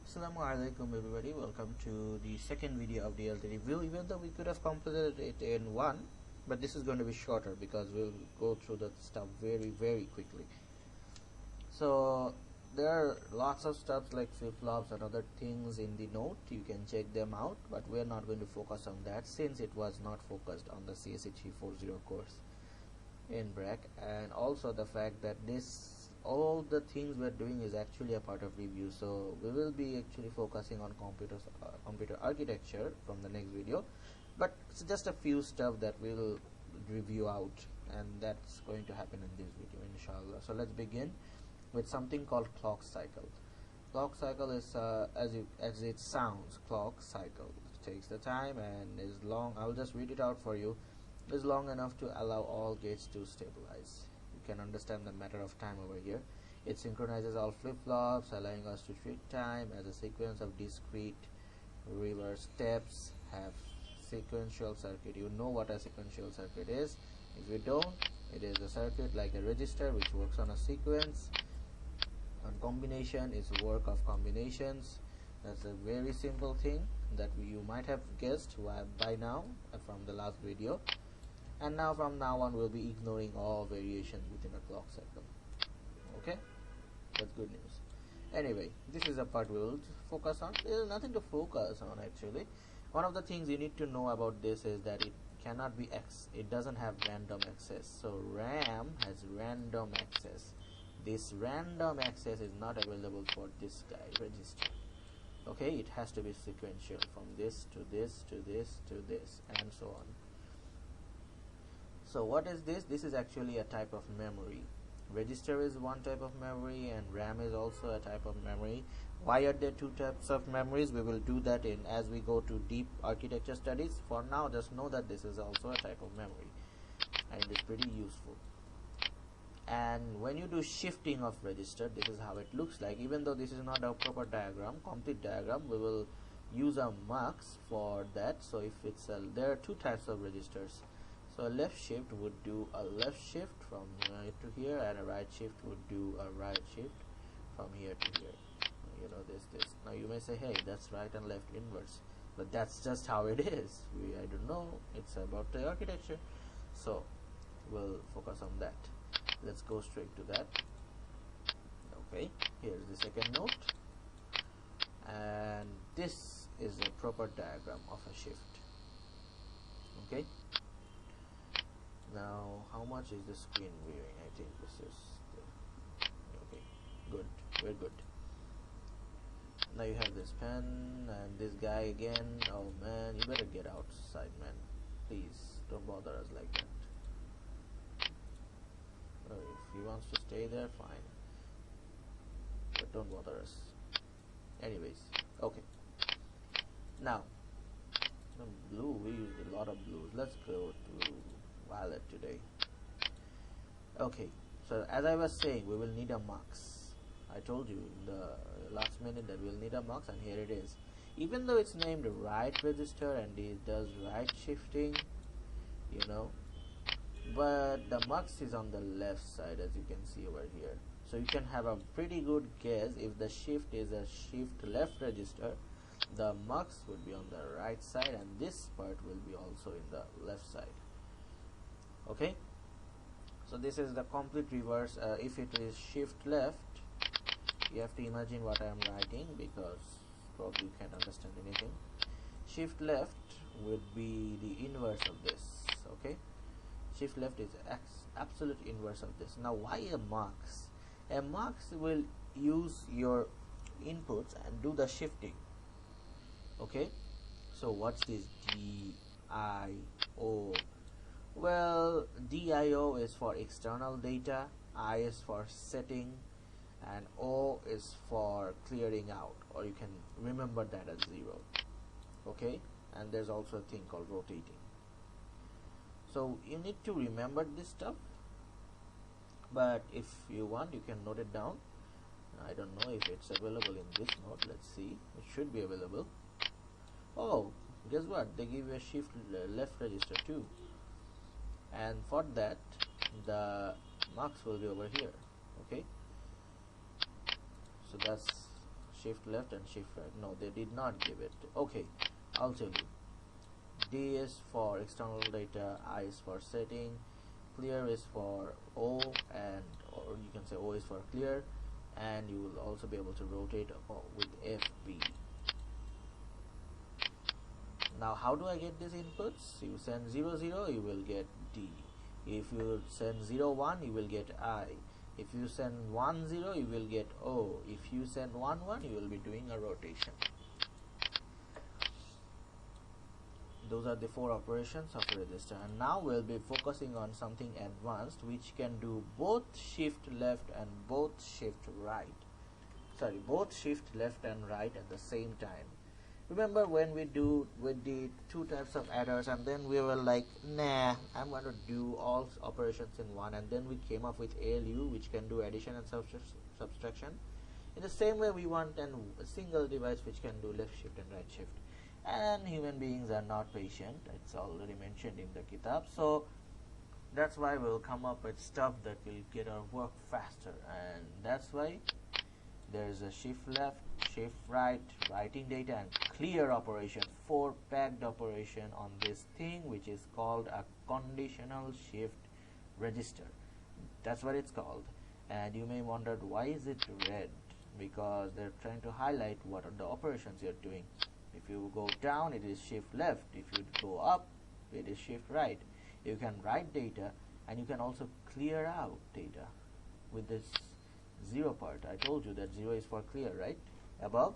Assalamualaikum everybody, welcome to the second video of DLD review. Even though we could have completed it in one, but this is going to be shorter because we'll go through the stuff very quickly. So there are lots of stuff like flip-flops and other things in the note. You can check them out, but we're not going to focus on that since it was not focused on the CSE340 course in BRAC, and also the fact that all the things we're doing is actually a part of review. So we will be actually focusing on computer architecture from the next video, but it's just a few stuff that we'll review out, and that's going to happen in this video, inshallah. So let's begin with something called clock cycle. Clock cycle is as it sounds, clock cycle. It takes the time and is long. I'll just read it out for you. Is long enough to allow all gates to stabilize. You can understand the matter of time over here. It synchronizes all flip-flops, allowing us to treat time as a sequence of discrete reverse steps. Have sequential circuit. You know what a sequential circuit is. If you don't, it is a circuit like a register which works on a sequence. And combination is work of combinations. That's a very simple thing that you might have guessed by now from the last video. And now from now on we'll be ignoring all variations within a clock cycle. Okay, that's good news. Anyway, this is a part we'll focus on. There's nothing to focus on actually. One of the things you need to know about this is that it cannot be it doesn't have random access. So RAM has random access. This random access is not available for this guy register. Okay, it has to be sequential from this to this to this to this and so on. So what is this? This is actually a type of memory. Register is one type of memory and RAM is also a type of memory. Why are there two types of memories? We will do that as we go to deep architecture studies. For now, just know that this is also a type of memory and it is pretty useful. And when you do shifting of register, this is how it looks like. Even though this is not a proper diagram, complete diagram, we will use a mux for that. So if it's there are two types of registers. So a left shift would do a left shift from here to here, and a right shift would do a right shift from here to here. You know this. Now you may say, hey, that's right and left inverse, but that's just how it is. I don't know. It's about the architecture, so we'll focus on that. Let's go straight to that. Okay, here's the second note, and this is a proper diagram of a shift. Okay. Now, how much is the screen viewing? I think this is okay. Good, very good. Now you have this pen and this guy again. Oh man, you better get outside, man. Please don't bother us like that. If he wants to stay there, fine, but don't bother us. Anyways, okay. Now, the blue, we used a lot of blues. Let's go to violet today. Okay, so as I was saying, we will need a mux. I told you in the last minute that we'll need a mux, and here it is. Even though it's named right register and it does right shifting, you know, but the mux is on the left side, as you can see over here. So you can have a pretty good guess. If the shift is a shift left register, the mux would be on the right side, and this part will be also in the left side. Okay, so this is the complete reverse. If it is shift left, you have to imagine what I am writing because probably you can't understand anything. Shift left would be the inverse of this. Okay, shift left is absolute inverse of this. Now why a mux? A mux will use your inputs and do the shifting. Okay, so what's this DIO? Well, DIO is for external data, I is for setting, and O is for clearing out, or you can remember that as 0. Okay, and there's also a thing called rotating. So you need to remember this stuff, but if you want, you can note it down. I don't know if it's available in this note. Let's see. It should be available. Oh, guess what? They give you a shift left register too. And for that, the mux will be over here. Okay, so that's shift left and shift right. No, they did not give it. Okay, I'll tell you. D is for external data, I is for setting, clear is for O, and or you can say O is for clear, and you will also be able to rotate with FB. Now how do I get these inputs? You send 0 0, you will get D. If you send 0 1, you will get I. If you send 1 0, you will get O. If you send 1 1, you will be doing a rotation. Those are the 4 operations of a register, and now we'll be focusing on something advanced which can do both shift left and both shift right. Sorry, both shift left and right at the same time. Remember when we did 2 types of adders, and then we were like, nah, I'm going to do all operations in one, and then we came up with ALU, which can do addition and subtraction. In the same way, we want a single device which can do left shift and right shift. And human beings are not patient. It's already mentioned in the kitab. So that's why we'll come up with stuff that will get our work faster, and that's why there's a shift left, shift right, writing data, and clear operation, 4 packed operation on this thing which is called a conditional shift register. That's what it's called. And you may wonder, why is it red? Because they're trying to highlight what are the operations you're doing. If you go down, it is shift left. If you go up, it is shift right. You can write data, and you can also clear out data with this 0 part. I told you that 0 is for clear, right? Above.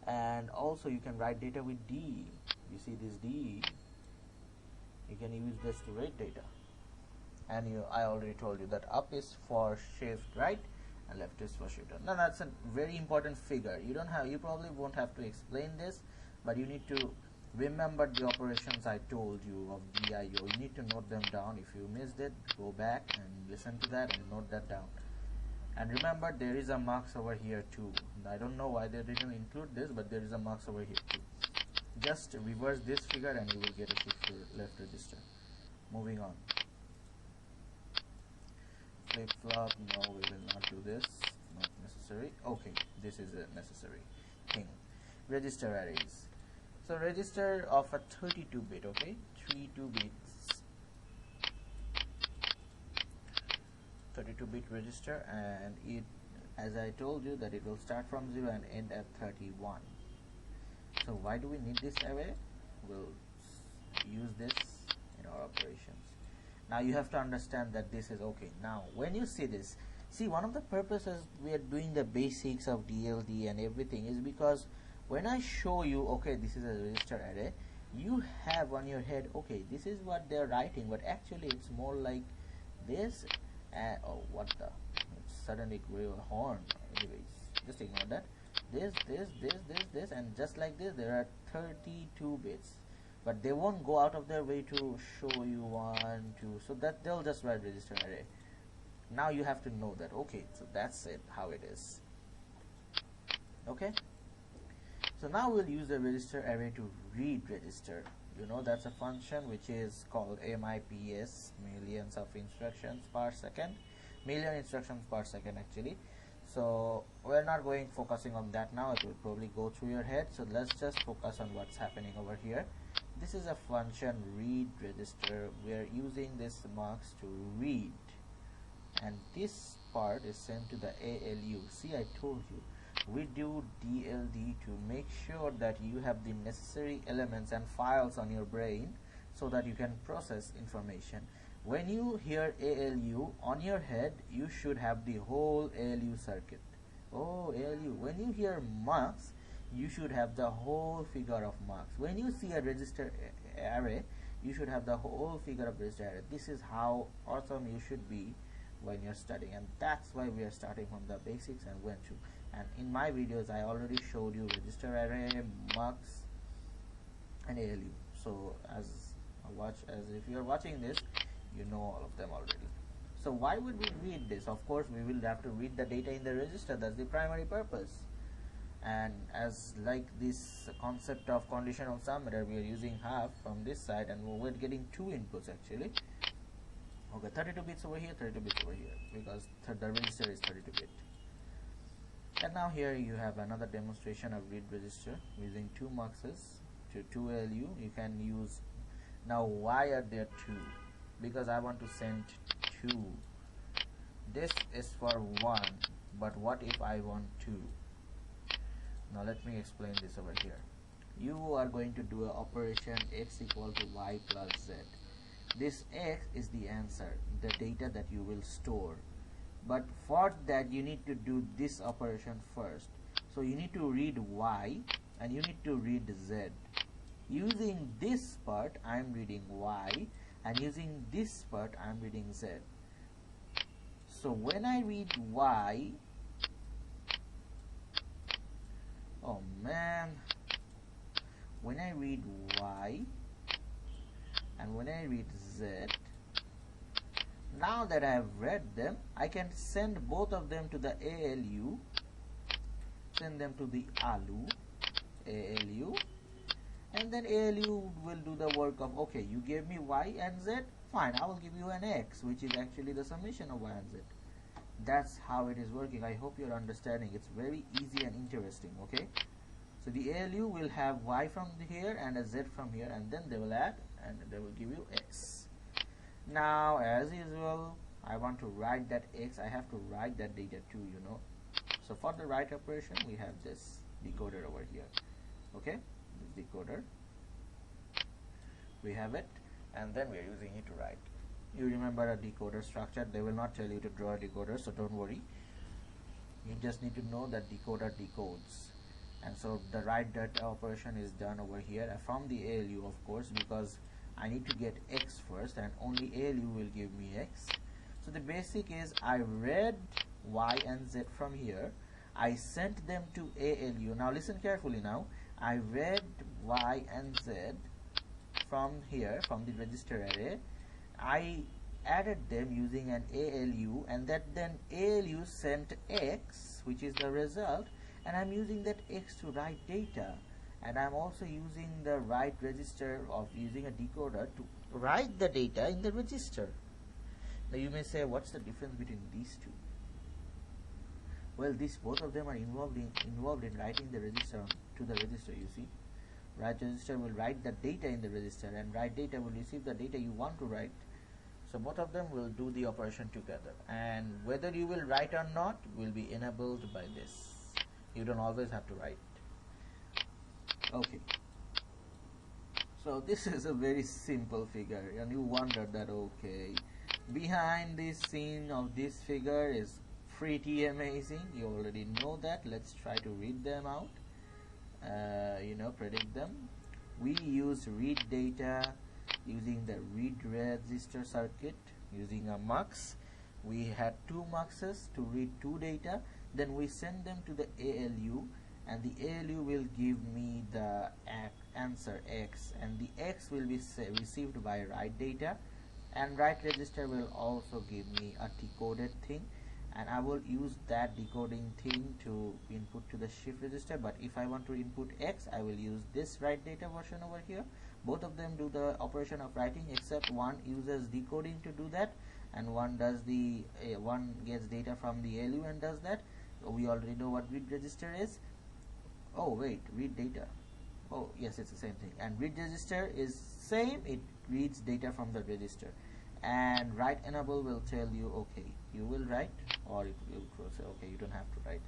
And also you can write data with D. You see this D. You can use this to write data. And I already told you that up is for shift right and left is for shift. Now that's a very important figure. You probably won't have to explain this, but you need to remember the operations I told you of DIO. You need to note them down. If you missed it, go back and listen to that and note that down. And remember, there is a mux over here too. I don't know why they didn't include this, but there is a mux over here too. Just reverse this figure and you will get a shift left register. Moving on. Flip flop, no, we will not do this, not necessary. Okay, this is a necessary thing. Register arrays. So register of a 32-bit, okay, 32 bits, 32-bit register, and it, as I told you, that it will start from 0 and end at 31. So why do we need this array? We'll use this in our operations. Now you have to understand that this is okay. Now when you see this, see, one of the purposes we are doing the basics of DLD and everything is because when I show you, okay, this is a register array, you have on your head, okay, this is what they're writing, but actually it's more like this. Oh, what the, it suddenly grew a horn. Anyways, just ignore that. This, and just like this, there are 32 bits. But they won't go out of their way to show you 1, 2, so that they'll just write register array. Now you have to know that, okay, so that's it, how it is. Okay, so now we'll use the register array to read register. You know, that's a function which is called MIPS, millions of instructions per second, million instructions per second actually. So we're not focusing on that now. It will probably go through your head, so let's just focus on what's happening over here. This is a function read register. We are using this mux to read, and this part is sent to the ALU. See, I told you we do DLD to make sure that you have the necessary elements and files on your brain so that you can process information. When you hear ALU, on your head you should have the whole ALU circuit. Oh, ALU. When you hear mux, you should have the whole figure of mux. When you see a register array, you should have the whole figure of register array. This is how awesome you should be when you're studying, and that's why we are starting from the basics and went through. And in my videos I already showed you register array, mux, and ALU. So as if you're watching this, you know all of them already. So why would we read this? Of course we will have to read the data in the register. That's the primary purpose. And as like this concept of conditional summator, we are using half from this side, and we're getting 2 inputs actually. Okay, 32 bits over here, 32 bits over here, because the register is 32 bit. And now here you have another demonstration of read register using two muxes to 2 ALU. You can use, now why are there two? Because I want to send 2. This is for 1, but what if I want 2? Now let me explain this over here. You are going to do an operation x equal to y plus z. This x is the answer, the data that you will store. But for that you need to do this operation first. So you need to read y and you need to read z. Using this part I am reading y, and using this part I am reading z. So when I read y, oh man, when I read y and when I read z, now that I have read them, I can send both of them to the ALU, send them to the ALU, and then ALU will do the work of, okay, you gave me y and z, fine, I will give you an x, which is actually the summation of y and z. That's how it is working. I hope you're understanding. It's very easy and interesting. Okay, so the ALU will have y from here and a z from here, and then they will add and they will give you x. Now as usual, I want to write that x, I have to write that data too, you know. So for the write operation we have this decoder over here. Okay, this decoder, we have it, and then we are using it to write. You remember a decoder structure. They will not tell you to draw a decoder, so don't worry. You just need to know that decoder decodes. And so the write data operation is done over here from the ALU, of course, because I need to get x first, and only ALU will give me x. So the basic is I read y and z from here, I sent them to ALU. Now listen carefully now. I read y and z from here, from the register array. I added them using an ALU, and that then ALU sent x, which is the result, and I'm using that x to write data, and I'm also using the write register of using a decoder to write the data in the register. Now you may say, what's the difference between these two? Well, both of them are involved in writing the register to the register. You see, write register will write the data in the register, and write data will receive the data you want to write. So both of them will do the operation together, and whether you will write or not will be enabled by this. You don't always have to write. Okay, so this is a very simple figure, and you wonder that, okay, behind this scene of this figure is pretty amazing. You already know that. Let's try to read them out, predict them. We use read data using the read register circuit using a mux. We had 2 muxes to read 2 data, then we send them to the ALU, and the ALU will give me the answer x, and the x will be received by write data, and write register will also give me a decoded thing, and I will use that decoding thing to input to the shift register. But if I want to input x, I will use this write data version over here. Both of them do the operation of writing, except one uses decoding to do that, and one does the one gets data from the ALU and does that. We already know what read register is. Oh wait, read data. Oh yes, it's the same thing. And read register is same. It reads data from the register. And write enable will tell you, okay, you will write, or it will say, okay, you don't have to write.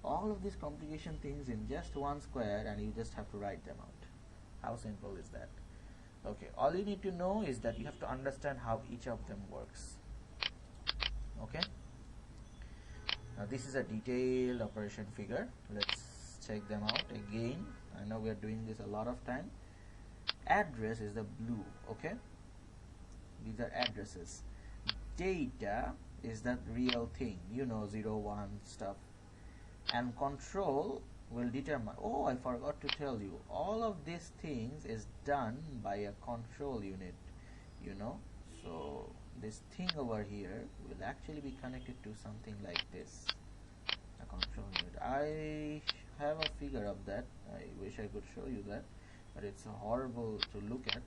All of these complication things in just one square, and you just have to write them out. How simple is that? Okay, all you need to know is that you have to understand how each of them works. Okay, now this is a detailed operation figure. Let's check them out again. I know we are doing this a lot of time. Address is the blue. Okay, these are addresses. Data is that real thing, 0, 1 stuff, and control will determine. Oh, I forgot to tell you, all of these things is done by a control unit, so this thing over here will actually be connected to something like this, a control unit. I have a figure of that. I wish I could show you that, but it's horrible to look at.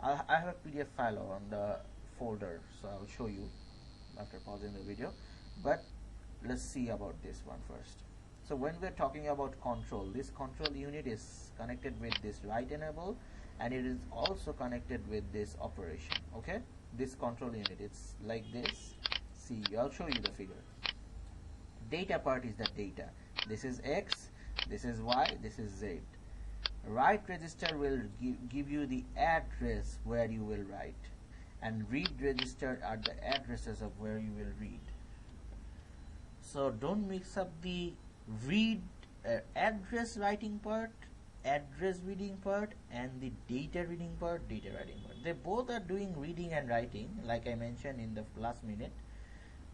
I have a PDF file on the folder, so I'll show you after pausing the video, but let's see about this one first. So when we're talking about control, this control unit is connected with this write enable, and it is also connected with this operation. Okay, this control unit, it's like this. See, I'll show you the figure. Data part is the data. This is X, this is Y, this is Z. Write register will give you the address where you will write, and read register are the addresses of where you will read. So don't mix up the read address writing part, address reading part, and the data reading part, data writing part. They both are doing reading and writing, like I mentioned in the last minute,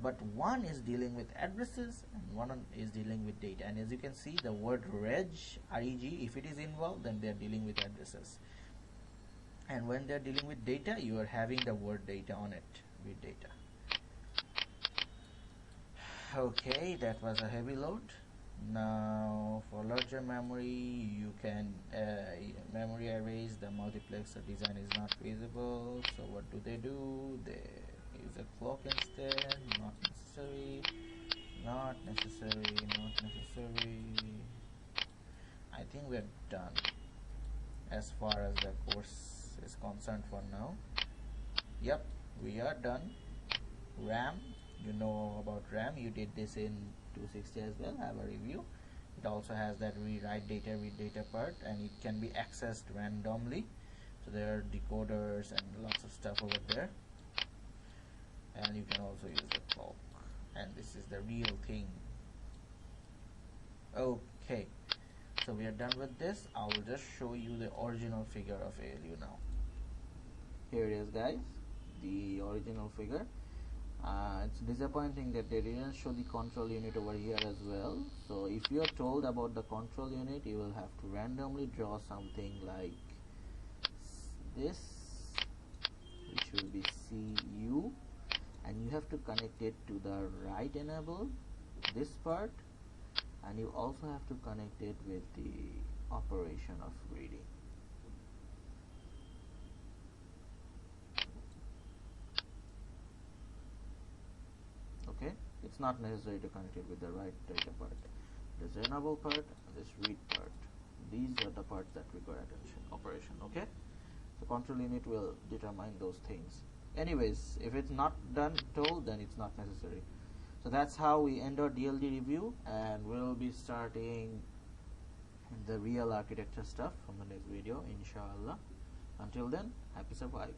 but one is dealing with addresses and one is dealing with data. And as you can see, the word reg, if it is involved, then they are dealing with addresses, and when they are dealing with data, you are having the word data on it, with data. Okay, that was a heavy load. Now for larger memory, you can memory arrays, the multiplexer design is not feasible, so what do? They use a clock instead. Not necessary, not necessary, not necessary. I think we're done as far as the course is concerned for now. Yep, we are done. RAM, you know about RAM, you did this in 260 as well. Have a review. It also has that read data part, and it can be accessed randomly. So there are decoders and lots of stuff over there, and you can also use the clock, and this is the real thing. Okay, so we are done with this. I will just show you the original figure of ALU now. Here it is, guys, the original figure. It's disappointing that they didn't show the control unit over here as well. So if you are told about the control unit, you will have to randomly draw something like this, which will be CU, and you have to connect it to the write enable, this part, and you also have to connect it with the operation of reading. Okay, it's not necessary to connect it with the write data part. This enable part and this read part, these are the parts that require attention operation. Okay, the control unit will determine those things. Anyways, if it's not told, then it's not necessary. So that's how we end our DLD review, and we'll be starting the real architecture stuff from the next video, inshallah. Until then, happy surviving.